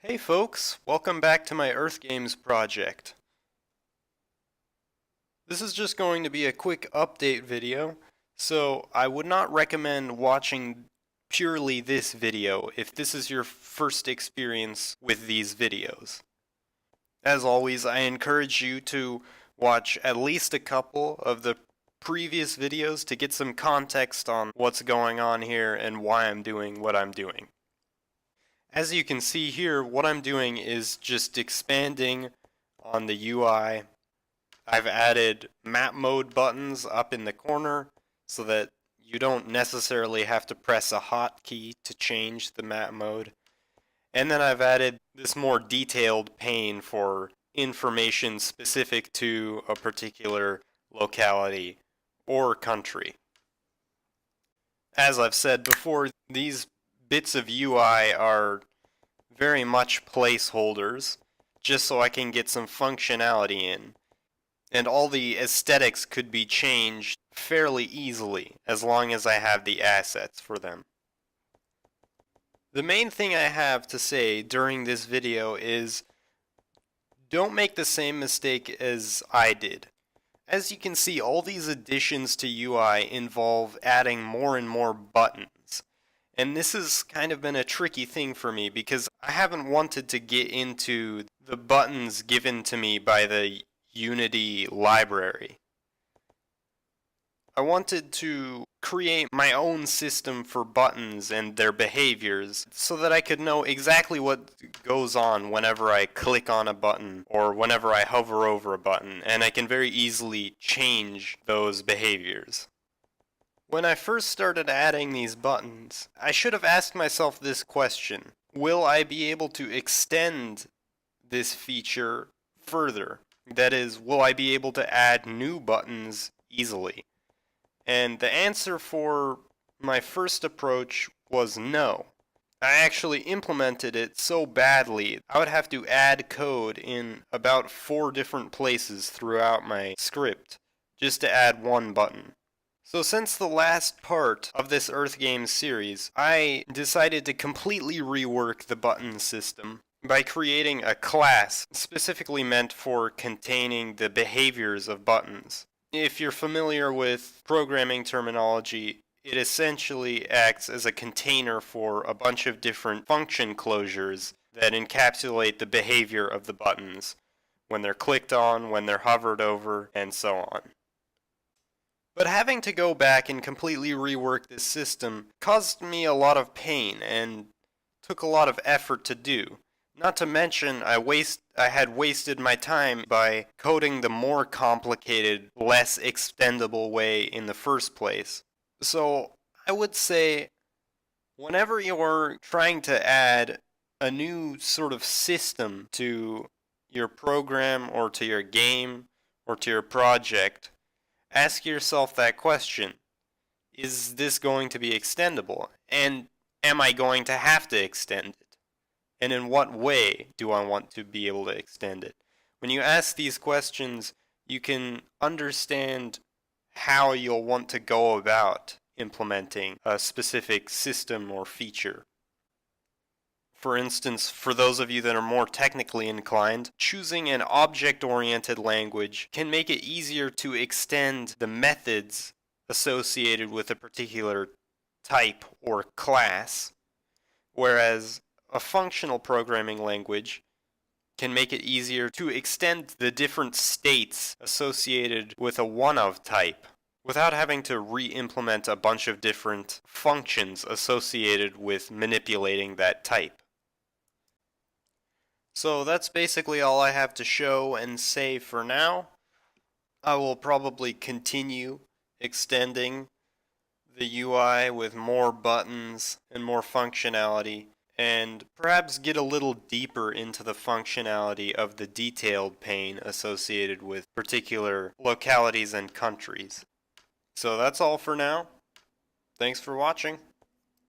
Hey folks, welcome back to my EarthGames project. This is just going to be a quick update video, so I would not recommend watching purely this video if this is your first experience with these videos. As always, I encourage you to watch at least a couple of the previous videos to get some context on what's going on here and why I'm doing what I'm doing. As you can see here, what I'm doing is just expanding on the UI. I've added map mode buttons up in the corner so that you don't necessarily have to press a hotkey to change the map mode. And then I've added this more detailed pane for information specific to a particular locality or country. As I've said before, these bits of UI are very much placeholders, just so I can get some functionality in. And all the aesthetics could be changed fairly easily, as long as I have the assets for them. The main thing I have to say during this video is, don't make the same mistake as I did. As you can see, all these additions to UI involve adding more and more buttons. And this has kind of been a tricky thing for me because I haven't wanted to get into the buttons given to me by the Unity library. I wanted to create my own system for buttons and their behaviors so that I could know exactly what goes on whenever I click on a button or whenever I hover over a button, and I can very easily change those behaviors. When I first started adding these buttons, I should have asked myself this question: will I be able to extend this feature further? That is, will I be able to add new buttons easily? And the answer for my first approach was no. I actually implemented it so badly, I would have to add code in about 4 different places throughout my script just to add one button. So since the last part of this EarthGames series, I decided to completely rework the button system by creating a class specifically meant for containing the behaviors of buttons. If you're familiar with programming terminology, it essentially acts as a container for a bunch of different function closures that encapsulate the behavior of the buttons, when they're clicked on, when they're hovered over, and so on. But having to go back and completely rework this system caused me a lot of pain and took a lot of effort to do. Not to mention, I had wasted my time by coding the more complicated, less extendable way in the first place. So I would say, whenever you're trying to add a new sort of system to your program or to your game or to your project, ask yourself that question: is this going to be extendable? And am I going to have to extend it? And in what way do I want to be able to extend it? When you ask these questions, you can understand how you'll want to go about implementing a specific system or feature. For instance, for those of you that are more technically inclined, choosing an object-oriented language can make it easier to extend the methods associated with a particular type or class, whereas a functional programming language can make it easier to extend the different states associated with a one-of type without having to re-implement a bunch of different functions associated with manipulating that type. So that's basically all I have to show and say for now. I will probably continue extending the UI with more buttons and more functionality, and perhaps get a little deeper into the functionality of the detailed pane associated with particular localities and countries. So that's all for now. Thanks for watching.